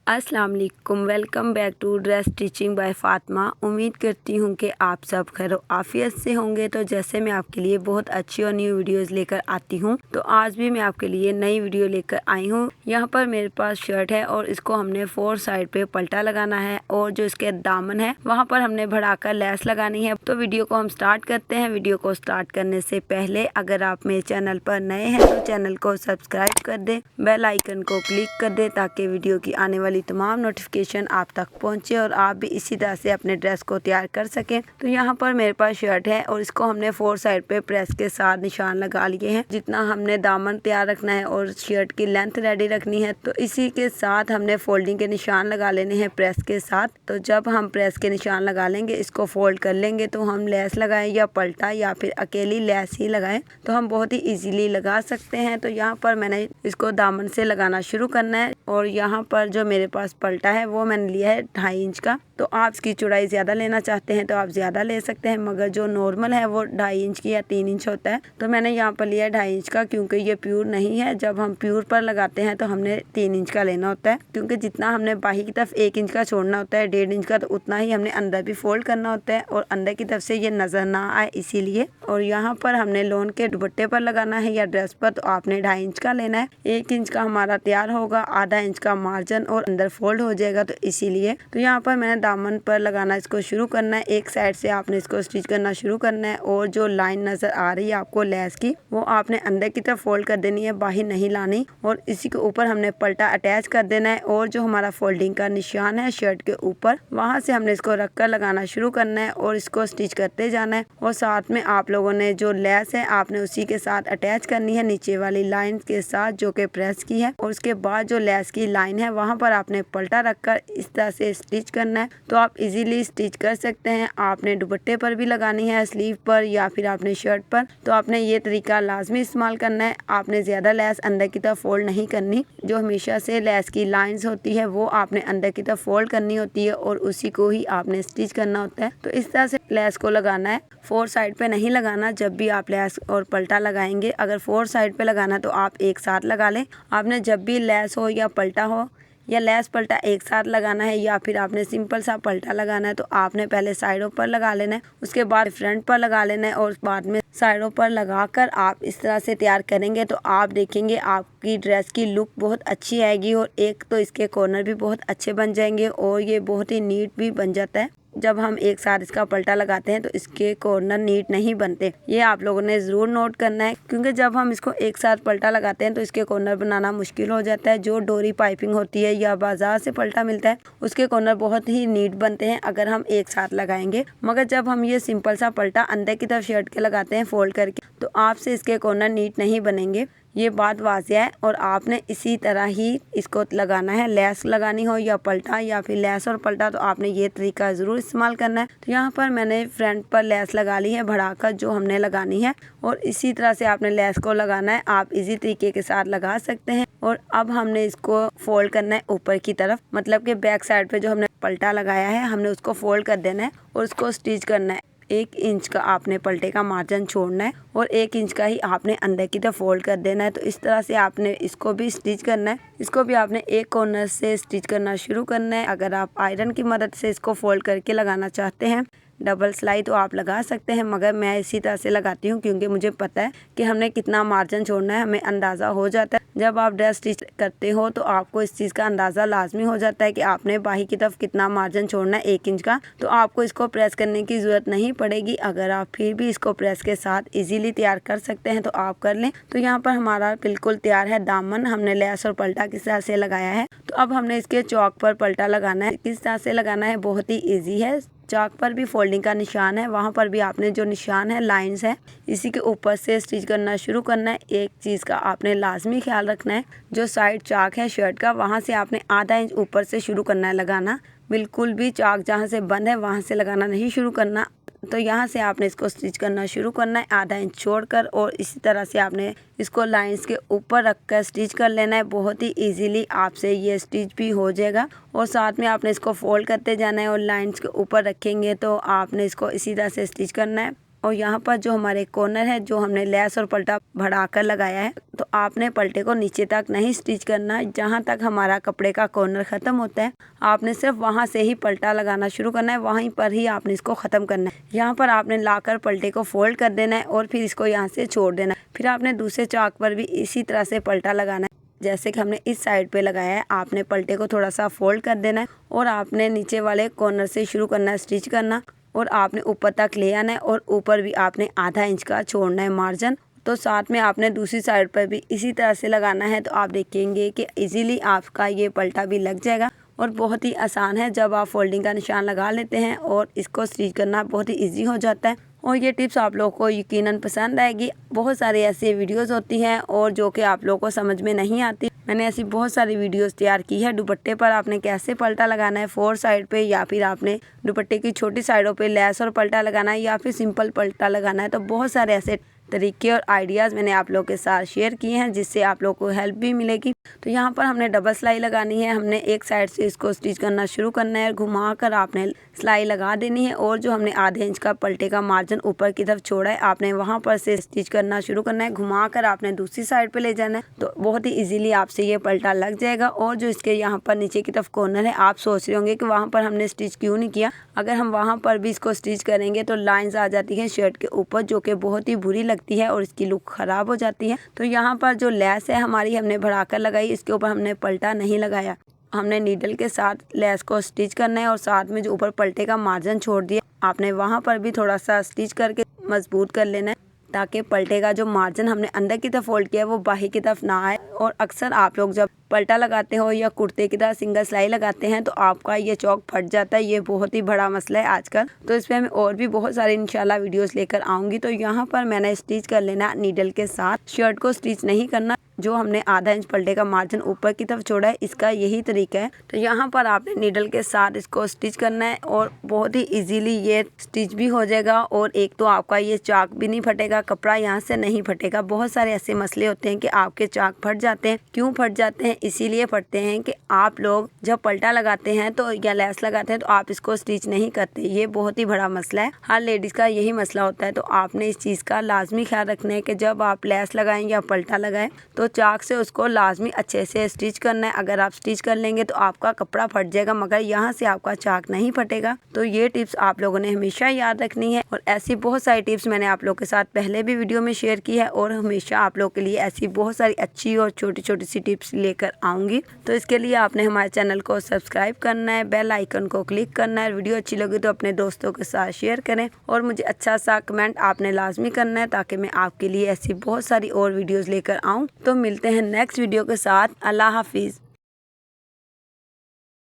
अस्सलाम वालेकुम, welcome back to dress stitching by Fatima. उम्मीद करती हूँ कि आप सब खैर आफियत से होंगे। तो जैसे मैं आपके लिए बहुत अच्छी और न्यू वीडियोस लेकर आती हूँ, तो आज भी मैं आपके लिए नई वीडियो लेकर आई हूँ। यहाँ पर मेरे पास शर्ट है और इसको हमने 4 साइड पे पल्टा लगाना है और जो इसके दामन है वहाँ पर हमने बढ़ाकर लेस लगानी है। तो वीडियो को हम स्टार्ट करते हैं। वीडियो को स्टार्ट करने से पहले अगर आप मेरे चैनल पर नए हैं तो चैनल को सब्सक्राइब कर दें, बेल आइकन को क्लिक कर दें ताकि वीडियो की आने वाली तमाम नोटिफिकेशन आप तक पहुंचे और आप भी इसी तरह से अपने ड्रेस को तैयार कर सकें। तो यहाँ पर मेरे पास शर्ट है और इसको हमने 4 साइड पे प्रेस के साथ निशान लगा लिए हैं। जितना हमने दामन तैयार रखना है और शर्ट की लेंथ रेडी रखनी है, तो इसी के साथ हमने फोल्डिंग के निशान लगा लेने हैं प्रेस के साथ। तो जब हम प्रेस के निशान लगा लेंगे, इसको फोल्ड कर लेंगे, तो हम लेस लगाएं या पलटा या फिर अकेली लेस ही लगाएं तो हम बहुत ही इजीली लगा सकते हैं। तो यहाँ पर मैंने इसको दामन से लगाना शुरू करना है और यहाँ पर जो मेरे पास पलटा है वो मैंने लिया है 2.5 इंच का। तो आप इसकी चौड़ाई ज़्यादा लेना चाहते हैं तो आप ज़्यादा ले सकते हैं, मगर जो नॉर्मल है वो 2.5 इंच की या 3 इंच होता है। तो मैंने यहाँ पर लिया है 2.5 इंच का, क्योंकि ये प्योर नहीं है। जब हम प्योर पर लगाते हैं तो हमने 3 इंच का लेना होता है, क्योंकि जितना हमने बाही की तरफ 1 इंच का छोड़ना होता है 1.5 इंच का, तो उतना ही हमने अंदर भी फोल्ड करना होता है और अंदर की तरफ से ये नज़र ना आए इसीलिए। और यहाँ पर हमने लोन के दुपट्टे पर लगाना है या ड्रेस पर, तो आपने 2.5 इंच का लेना है। 1 इंच का हमारा तैयार होगा, आधा इंच का मार्जिन और अंदर फोल्ड हो जाएगा, तो इसीलिए। तो यहाँ पर मैंने दामन पर लगाना इसको शुरू करना है। एक साइड से आपने इसको स्टिच करना शुरू करना है और जो लाइन नजर आ रही है आपको लेस की, वो आपने अंदर की तरफ फोल्ड कर देनी है, बाहर नहीं लानी। और इसी के ऊपर हमने पलटा अटैच कर देना है और जो हमारा फोल्डिंग का निशान है शर्ट के ऊपर, वहाँ से हमने इसको रखकर लगाना शुरू करना है और इसको स्टिच करते जाना है। और साथ में आप लोगों ने जो लेस है आपने उसी के साथ अटैच करनी है नीचे वाली लाइन के साथ जो कि प्रेस की है। और उसके बाद जो लेस की लाइन है वहाँ पर आपने पलटा रखकर इस तरह से स्टिच करना है। तो आप इजीली स्टिच कर सकते हैं। आपने दुपट्टे पर भी लगानी है, स्लीव पर या फिर आपने शर्ट पर, तो आपने ये तरीका लाजमी इस्तेमाल करना है। आपने ज़्यादा लेस अंदर की तरफ फोल्ड नहीं करनी। जो हमेशा से लेस की लाइंस होती है वो आपने अंदर की तरफ फोल्ड करनी होती है और उसी को ही आपने स्टिच करना होता है। तो इस तरह से लेस को लगाना है, 4 साइड पे नहीं लगाना। जब भी आप लेस और पलटा लगाएंगे, अगर 4 साइड पे लगाना तो आप एक साथ लगा लें। आपने जब भी लेस हो या पलटा हो या लेस पलटा एक साथ लगाना है या फिर आपने सिंपल सा पलटा लगाना है, तो आपने पहले साइडों पर लगा लेना है, उसके बाद फ्रंट पर लगा लेना है और बाद में साइडों पर लगाकर आप इस तरह से तैयार करेंगे तो आप देखेंगे आपकी ड्रेस की लुक बहुत अच्छी आएगी। और एक तो इसके कॉर्नर भी बहुत अच्छे बन जाएंगे और ये बहुत ही नीट भी बन जाता है। जब हम एक साथ इसका पलटा लगाते हैं तो इसके कॉर्नर नीट नहीं बनते, ये आप लोगों ने ज़रूर नोट करना है, क्योंकि जब हम इसको एक साथ पलटा लगाते हैं तो इसके कॉर्नर बनाना मुश्किल हो जाता है। जो डोरी पाइपिंग होती है या बाजार से पलटा मिलता है उसके कॉर्नर बहुत ही नीट बनते हैं अगर हम एक साथ लगाएंगे। मगर जब हम ये सिंपल सा पलटा अंदर की तरफ शर्ट के लगाते हैं फोल्ड करके, तो आपसे इसके कॉर्नर नीट नहीं बनेंगे, ये बात वाज़िह है। और आपने इसी तरह ही इसको लगाना है। लेस लगानी हो या पलटा या फिर लेस और पलटा, तो आपने ये तरीका ज़रूर इस्तेमाल करना है। तो यहाँ पर मैंने फ्रंट पर लेस लगा ली है बढ़ाकर जो हमने लगानी है, और इसी तरह से आपने लेस को लगाना है। आप इसी तरीके के साथ लगा सकते हैं। और अब हमने इसको फोल्ड करना है ऊपर की तरफ, मतलब कि बैक साइड पे जो हमने पलटा लगाया है हमने उसको फोल्ड कर देना है और उसको स्टिच करना है। 1 इंच का आपने पलटे का मार्जिन छोड़ना है और 1 इंच का ही आपने अंदर की तरफ फोल्ड कर देना है। तो इस तरह से आपने इसको भी स्टिच करना है। इसको भी आपने एक कॉर्नर से स्टिच करना शुरू करना है। अगर आप आयरन की मदद से इसको फोल्ड करके लगाना चाहते हैं डबल सिलाई तो आप लगा सकते हैं, मगर मैं इसी तरह से लगाती हूँ क्योंकि मुझे पता है कि हमने कितना मार्जिन छोड़ना है, हमें अंदाज़ा हो जाता है। जब आप ड्रेस स्टिच करते हो तो आपको इस चीज़ का अंदाज़ा लाजमी हो जाता है कि आपने बाही की तरफ कितना मार्जिन छोड़ना है 1 इंच का। तो आपको इसको प्रेस करने की ज़रूरत नहीं पड़ेगी। अगर आप फिर भी इसको प्रेस के साथ इजीली तैयार कर सकते हैं तो आप कर लें। तो यहाँ पर हमारा बिल्कुल तैयार है दामन। हमने लेस और पलटा किस तरह से लगाया है। तो अब हमने इसके चौक पर पलटा लगाना है। किस तरह से लगाना है बहुत ही ईजी है। चाक पर भी फोल्डिंग का निशान है, वहाँ पर भी आपने जो निशान है लाइंस है इसी के ऊपर से स्टिच करना शुरू करना है। एक चीज़ का आपने लाजमी ख्याल रखना है, जो साइड चाक है शर्ट का वहाँ से आपने आधा इंच ऊपर से शुरू करना है लगाना। बिल्कुल भी चाक जहाँ से बंद है वहाँ से लगाना नहीं शुरू करना। तो यहाँ से आपने इसको स्टिच करना शुरू करना है आधा इंच छोड़कर, और इसी तरह से आपने इसको लाइंस के ऊपर रखकर स्टिच कर लेना है। बहुत ही इजीली आपसे ये स्टिच भी हो जाएगा। और साथ में आपने इसको फोल्ड करते जाना है और लाइंस के ऊपर रखेंगे तो आपने इसको इसी तरह से स्टिच करना है। और यहाँ पर जो हमारे कॉर्नर है, जो हमने लेस और पल्टा बढ़ाकर लगाया है, तो आपने पल्टे को नीचे तक नहीं स्टिच करना। जहाँ तक हमारा कपड़े का कॉर्नर ख़त्म होता है, आपने सिर्फ वहाँ से ही पल्टा लगाना शुरू करना है, वहीं पर ही आपने इसको ख़त्म करना है। यहाँ पर आपने लाकर पल्टे को फोल्ड कर देना है और फिर इसको यहाँ से छोड़ देना है। फिर आपने दूसरे चाक पर भी इसी तरह से पल्टा लगाना है जैसे कि हमने इस साइड पे लगाया है। आपने पल्टे को थोड़ा सा फोल्ड कर देना है और आपने नीचे वाले कॉर्नर से शुरू करना है स्टिच करना, और आपने ऊपर तक ले आना है और ऊपर भी आपने आधा इंच का छोड़ना है मार्जिन। तो साथ में आपने दूसरी साइड पर भी इसी तरह से लगाना है। तो आप देखेंगे कि इजीली आपका ये पल्टा भी लग जाएगा और बहुत ही आसान है। जब आप फोल्डिंग का निशान लगा लेते हैं और इसको स्टिच करना बहुत ही ईजी हो जाता है। और ये टिप्स आप लोगों को यकीनन पसंद आएगी। बहुत सारी ऐसी वीडियोस होती हैं और जो कि आप लोगों को समझ में नहीं आती। मैंने ऐसी बहुत सारी वीडियोस तैयार की है। दुपट्टे पर आपने कैसे पल्टा लगाना है 4 साइड पे, या फिर आपने दुपट्टे की छोटी साइडों पे लेस और पल्टा लगाना है, या फिर सिंपल पल्टा लगाना है। तो बहुत सारे ऐसे तरीके और आइडियाज़ मैंने आप लोगों के साथ शेयर किए हैं जिससे आप लोगों को हेल्प भी मिलेगी। तो यहाँ पर हमने डबल सिलाई लगानी है। हमने एक साइड से इसको स्टिच करना शुरू करना है, घुमाकर आपने सिलाई लगा देनी है। और जो हमने आधे इंच का पल्टे का मार्जिन ऊपर की तरफ छोड़ा है, आपने वहाँ पर से स्टिच करना शुरू करना है। घुमाकर आपने दूसरी साइड पे ले जाना है। तो बहुत ही इजीली आपसे ये पल्टा लग जाएगा। और जो इसके यहाँ पर नीचे की तरफ कॉर्नर है, आप सोच रहे होंगे कि वहाँ पर हमने स्टिच क्यों नहीं किया। अगर हम वहाँ पर भी इसको स्टिच करेंगे तो लाइंस आ जाती है शर्ट के ऊपर, जो कि बहुत ही बुरी लगती है और इसकी लुक ख़राब हो जाती है। तो यहाँ पर जो लेस है हमारी हमने बढ़ाकर लगाई, इसके ऊपर हमने पल्टा नहीं लगाया। हमने नीडल के साथ लेस को स्टिच करना है और साथ में जो ऊपर पल्टे का मार्जिन छोड़ दिया, आपने वहाँ पर भी थोड़ा सा स्टिच करके मजबूत कर लेना है ताकि पल्टे का जो मार्जिन हमने अंदर की तरफ फोल्ड किया है वो बाहर की तरफ ना आए। और अक्सर आप लोग जब पल्टा लगाते हो या कुर्ते की तरह सिंगल सिलाई लगाते हैं तो आपका ये चौक फट जाता है। ये बहुत ही बड़ा मसला है आजकल। तो इस पर मैं और भी बहुत सारी इंशाल्लाह वीडियोस लेकर आऊँगी। तो यहाँ पर मैंने स्टिच कर लेना नीडल के साथ। शर्ट को स्टिच नहीं करना। जो हमने आधा इंच पल्टे का मार्जिन ऊपर की तरफ छोड़ा है, इसका यही तरीका है। तो यहाँ पर आपने नीडल के साथ इसको स्टिच करना है और बहुत ही इजीली ये स्टिच भी हो जाएगा। और एक तो आपका ये चाक भी नहीं फटेगा, कपड़ा यहाँ से नहीं फटेगा। बहुत सारे ऐसे मसले होते हैं कि आपके चाक फट जाते हैं। क्यों फट जाते हैं? इसीलिए फटते हैं कि आप लोग जब पल्टा लगाते हैं तो या लेस लगाते हैं तो आप इसको स्टिच नहीं करते। ये बहुत ही बड़ा मसला है, हर लेडीज़ का यही मसला होता है। तो आपने इस चीज़ का लाजमी ख्याल रखना है कि जब आप लेस लगाएं या पल्टा लगाएं तो चाक से उसको लाजमी अच्छे से स्टिच करना है। अगर आप स्टिच कर लेंगे तो आपका कपड़ा फट जाएगा, मगर यहाँ से आपका चाक नहीं फटेगा। तो ये टिप्स आप लोगों ने हमेशा याद रखनी है। और ऐसी बहुत सारी टिप्स मैंने आप लोगों के साथ पहले भी वीडियो में शेयर की है और हमेशा आप लोगों के लिए ऐसी बहुत सारी अच्छी और छोटी छोटी सी टिप्स लेकर आऊँगी। तो इसके लिए आपने हमारे चैनल को सब्सक्राइब करना है, बेल आइकन को क्लिक करना है। वीडियो अच्छी लगी तो अपने दोस्तों के साथ शेयर करें और मुझे अच्छा सा कमेंट आपने लाजमी करना है ताकि मैं आपके लिए ऐसी बहुत सारी और वीडियोज़ लेकर आऊँ। तो मिलते हैं नेक्स्ट वीडियो के साथ। अल्लाह हाफिज़।